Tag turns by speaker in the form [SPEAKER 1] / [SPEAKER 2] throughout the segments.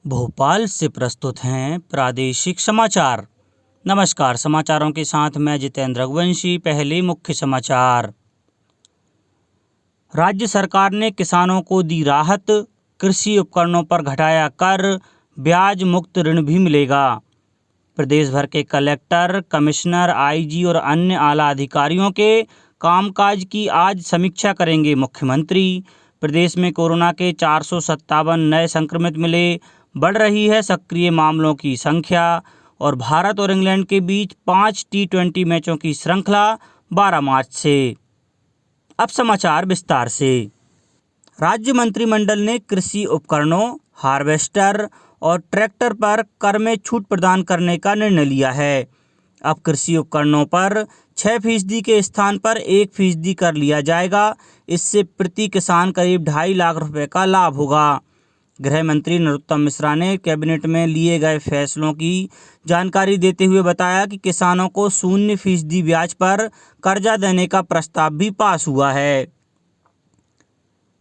[SPEAKER 1] भोपाल से प्रस्तुत हैं प्रादेशिक समाचार। नमस्कार, समाचारों के साथ मैं जितेंद्र रघुवंशी। पहले मुख्य समाचार। राज्य सरकार ने किसानों को दी राहत, कृषि उपकरणों पर घटाया कर, ब्याज मुक्त ऋण भी मिलेगा। प्रदेश भर के कलेक्टर, कमिश्नर, आईजी और अन्य आला अधिकारियों के कामकाज की आज समीक्षा करेंगे मुख्यमंत्री। प्रदेश में कोरोना के 457 नए संक्रमित मिले, बढ़ रही है सक्रिय मामलों की संख्या। और भारत और इंग्लैंड के बीच 5 T20 मैचों की श्रृंखला 12 मार्च से। अब समाचार विस्तार से। राज्य मंत्रिमंडल ने कृषि उपकरणों, हार्वेस्टर और ट्रैक्टर पर कर में छूट प्रदान करने का निर्णय लिया है। अब कृषि उपकरणों पर 6% के स्थान पर 1% कर लिया जाएगा। इससे प्रति किसान करीब 2.5 लाख रुपए का लाभ होगा। गृह मंत्री नरोत्तम मिश्रा ने कैबिनेट में लिए गए फैसलों की जानकारी देते हुए बताया कि किसानों को 0% ब्याज पर कर्जा देने का प्रस्ताव भी पास हुआ है।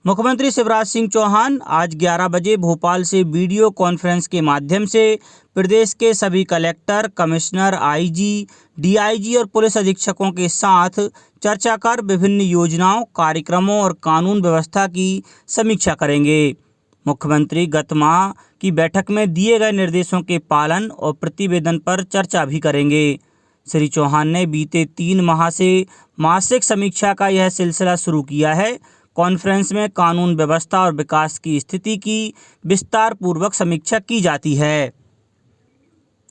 [SPEAKER 1] मुख्यमंत्री शिवराज सिंह चौहान आज 11 बजे भोपाल से वीडियो कॉन्फ्रेंस के माध्यम से प्रदेश के सभी कलेक्टर, कमिश्नर, आईजी, डीआईजी और पुलिस अधीक्षकों के साथ चर्चा कर विभिन्न योजनाओं, कार्यक्रमों और कानून व्यवस्था की समीक्षा करेंगे। मुख्यमंत्री गत माह की बैठक में दिए गए निर्देशों के पालन और प्रतिवेदन पर चर्चा भी करेंगे। श्री चौहान ने बीते 3 माह से मासिक समीक्षा का यह सिलसिला शुरू किया है। कॉन्फ्रेंस में कानून व्यवस्था और विकास की स्थिति की विस्तार पूर्वक समीक्षा की जाती है।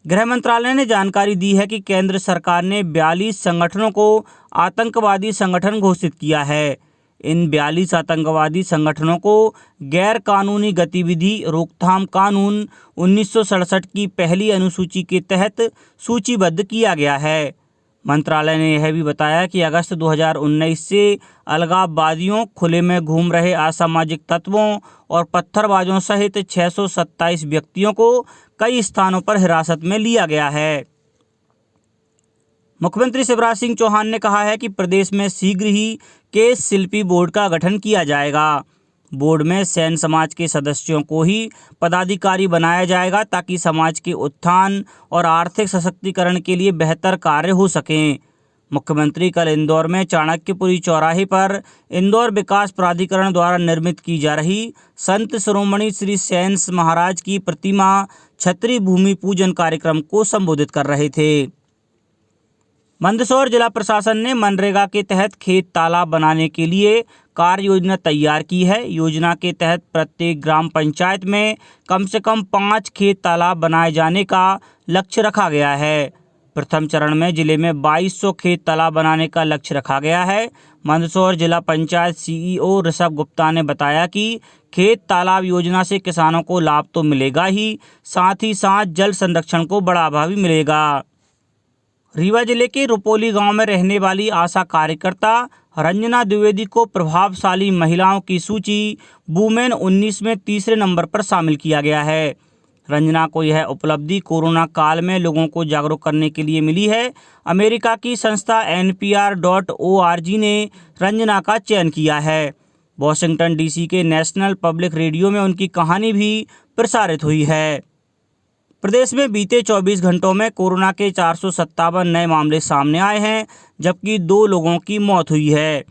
[SPEAKER 1] गृह मंत्रालय ने जानकारी दी है कि केंद्र सरकार ने 42 संगठनों को आतंकवादी संगठन घोषित किया है। इन 42 आतंकवादी संगठनों को गैर कानूनी गतिविधि रोकथाम कानून 1967 की पहली अनुसूची के तहत सूचीबद्ध किया गया है। मंत्रालय ने यह भी बताया कि अगस्त 2019 से अलगाववादियों, खुले में घूम रहे असामाजिक तत्वों और पत्थरबाजों सहित 627 व्यक्तियों को कई स्थानों पर हिरासत में लिया गया है। मुख्यमंत्री शिवराज सिंह चौहान ने कहा है कि प्रदेश में शीघ्र ही केस शिल्पी बोर्ड का गठन किया जाएगा। बोर्ड में सैन समाज के सदस्यों को ही पदाधिकारी बनाया जाएगा ताकि समाज के उत्थान और आर्थिक सशक्तिकरण के लिए बेहतर कार्य हो सकें। मुख्यमंत्री कल इंदौर में चाणक्यपुरी चौराहे पर इंदौर विकास प्राधिकरण द्वारा निर्मित की जा रही संत शिरोमणि श्री सैन महाराज की प्रतिमा छतरी भूमि पूजन कार्यक्रम को संबोधित कर रहे थे। मंदसौर जिला प्रशासन ने मनरेगा के तहत खेत तालाब बनाने के लिए कार्य योजना तैयार की है। योजना के तहत प्रत्येक ग्राम पंचायत में कम से कम 5 खेत तालाब बनाए जाने का लक्ष्य रखा गया है। प्रथम चरण में जिले में 2200 खेत तालाब बनाने का लक्ष्य रखा गया है। मंदसौर जिला पंचायत सीईओ ऋषभ गुप्ता ने बताया कि खेत तालाब योजना से किसानों को लाभ तो मिलेगा ही, साथ ही साथ जल संरक्षण को बढ़ावा भी मिलेगा। रीवा जिले के रुपोली गांव में रहने वाली आशा कार्यकर्ता रंजना द्विवेदी को प्रभावशाली महिलाओं की सूची वुमेन 19 में तीसरे नंबर पर शामिल किया गया है। रंजना को यह उपलब्धि कोरोना काल में लोगों को जागरूक करने के लिए मिली है। अमेरिका की संस्था NPR.org ने रंजना का चयन किया है। वॉशिंगटन DC के नेशनल पब्लिक रेडियो में उनकी कहानी भी प्रसारित हुई है। प्रदेश में बीते 24 घंटों में कोरोना के 457 नए मामले सामने आए हैं, जबकि 2 लोगों की मौत हुई है।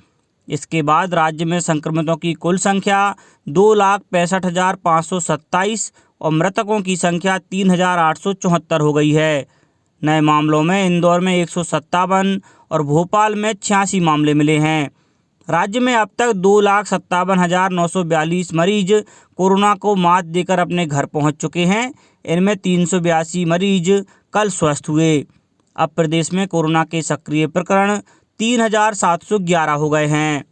[SPEAKER 1] इसके बाद राज्य में संक्रमितों की कुल संख्या 2,65,527 और मृतकों की संख्या 3,874 हो गई है। नए मामलों में इंदौर में 157 और भोपाल में 86 मामले मिले हैं। राज्य में अब तक 2,57,942 मरीज कोरोना को मात देकर अपने घर पहुंच चुके हैं। इनमें 382 मरीज कल स्वस्थ हुए। अब प्रदेश में कोरोना के सक्रिय प्रकरण 3,711 हो गए हैं।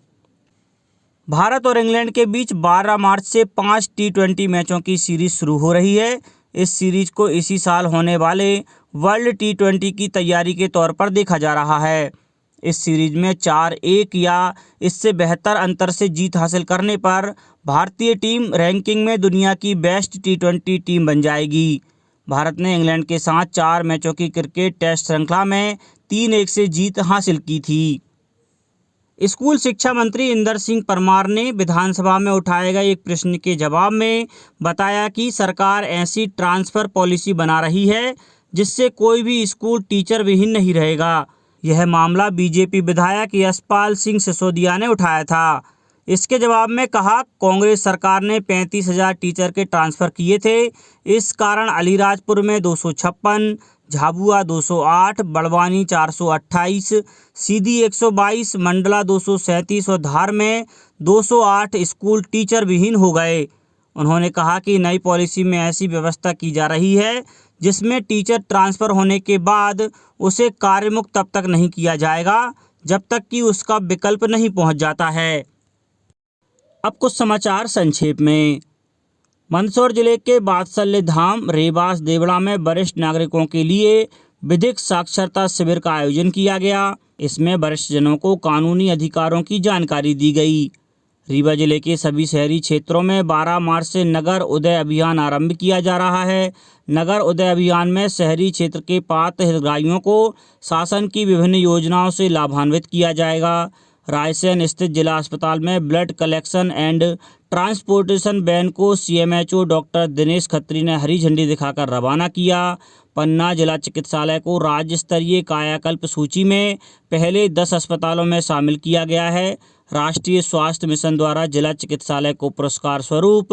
[SPEAKER 1] भारत और इंग्लैंड के बीच 12 मार्च से 5 T20 मैचों की सीरीज शुरू हो रही है। इस सीरीज को इसी साल होने वाले वर्ल्ड T20 की तैयारी के तौर पर देखा जा रहा है। इस सीरीज में 4-1 या इससे बेहतर अंतर से जीत हासिल करने पर भारतीय टीम रैंकिंग में दुनिया की बेस्ट T20 टीम बन जाएगी। भारत ने इंग्लैंड के साथ 4 मैचों की क्रिकेट टेस्ट श्रृंखला में 3-1 से जीत हासिल की थी। स्कूल शिक्षा मंत्री इंदर सिंह परमार ने विधानसभा में उठाए गए एक प्रश्न के जवाब में बताया कि सरकार ऐसी ट्रांसफर पॉलिसी बना रही है जिससे कोई भी स्कूल टीचर विहीन नहीं रहेगा। यह मामला बीजेपी विधायक यशपाल सिंह सिसोदिया ने उठाया था। इसके जवाब में कहा, कांग्रेस सरकार ने 35,000 टीचर के ट्रांसफ़र किए थे। इस कारण अलीराजपुर में 256, झाबुआ 208, बड़वानी 428, सीधी 122, मंडला 237 और धार में 208 स्कूल टीचर विहीन हो गए। उन्होंने कहा कि नई पॉलिसी में ऐसी व्यवस्था की जा रही है जिसमें टीचर ट्रांसफ़र होने के बाद उसे कार्यमुक्त तब तक नहीं किया जाएगा जब तक कि उसका विकल्प नहीं पहुंच जाता है। अब कुछ समाचार संक्षेप में। मंदसौर जिले के वात्सल्य धाम रेवास देवड़ा में वरिष्ठ नागरिकों के लिए विधिक साक्षरता शिविर का आयोजन किया गया। इसमें वरिष्ठ जनों को कानूनी अधिकारों की जानकारी दी गई। रीवा जिले के सभी शहरी क्षेत्रों में 12 मार्च से नगर उदय अभियान आरंभ किया जा रहा है। नगर उदय अभियान में शहरी क्षेत्र के पात्र हितग्राहियों को शासन की विभिन्न योजनाओं से लाभान्वित किया जाएगा। रायसेन स्थित जिला अस्पताल में blood collection and transportation van को सीएमएचओ डॉक्टर दिनेश खत्री ने हरी झंडी दिखाकर रवाना किया। पन्ना जिला चिकित्सालय को राज्य स्तरीय कायाकल्प सूची में पहले 10 अस्पतालों में शामिल किया गया है। राष्ट्रीय स्वास्थ्य मिशन द्वारा जिला चिकित्सालय को पुरस्कार स्वरूप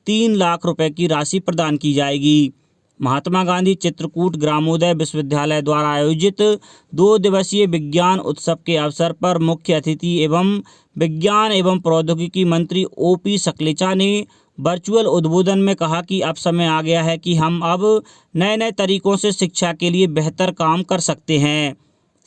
[SPEAKER 1] 3 लाख रुपए की राशि प्रदान की जाएगी। महात्मा गांधी चित्रकूट ग्रामोदय विश्वविद्यालय द्वारा आयोजित 2 दिवसीय विज्ञान उत्सव के अवसर पर मुख्य अतिथि एवं विज्ञान एवं प्रौद्योगिकी मंत्री ओपी सकलेचा ने वर्चुअल उद्बोधन में कहा कि अब समय आ गया है कि हम अब नए तरीकों से शिक्षा के लिए बेहतर काम कर सकते हैं।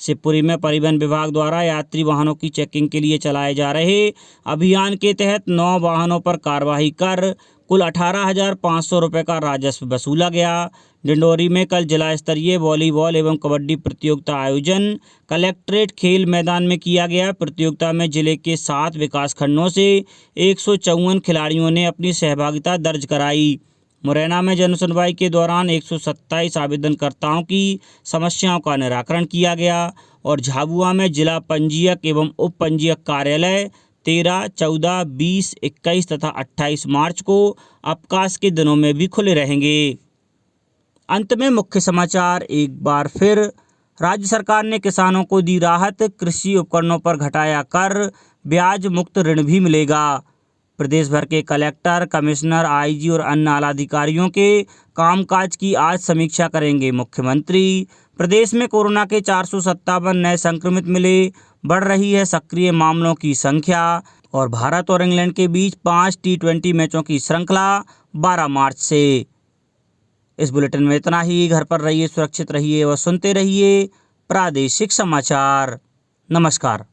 [SPEAKER 1] शिवपुरी में परिवहन विभाग द्वारा यात्री वाहनों की चेकिंग के लिए चलाए जा रहे अभियान के तहत 9 वाहनों पर कार्रवाई कर कुल 18,500 रुपये का राजस्व वसूला गया। डिंडोरी में कल जिला स्तरीय वॉलीबॉल एवं कबड्डी प्रतियोगिता आयोजन कलेक्ट्रेट खेल मैदान में किया गया। प्रतियोगिता में जिले के 7 विकासखंडों से 154 खिलाड़ियों ने अपनी सहभागिता दर्ज कराई। मुरैना में जनसुनवाई के दौरान 127 आवेदनकर्ताओं की समस्याओं का निराकरण किया गया और झाबुआ में जिला पंजीयक एवं उप पंजीयक कार्यालय 13, 14, 20, 21 तथा 28 मार्च को अवकाश के दिनों में भी खुले रहेंगे। अंत में मुख्य समाचार एक बार फिर। राज्य सरकार ने किसानों को दी राहत, कृषि उपकरणों पर घटाया कर, ब्याज मुक्त ऋण भी मिलेगा। प्रदेश भर के कलेक्टर, कमिश्नर, आईजी और अन्य आला अधिकारियों के कामकाज की आज समीक्षा करेंगे मुख्यमंत्री। प्रदेश में कोरोना के 457 नए संक्रमित मिले, बढ़ रही है सक्रिय मामलों की संख्या और भारत और इंग्लैंड के बीच 5 T20 मैचों की श्रृंखला 12 मार्च से। इस बुलेटिन में इतना ही। घर पर रहिए, सुरक्षित रहिए और सुनते रहिए प्रादेशिक समाचार। नमस्कार।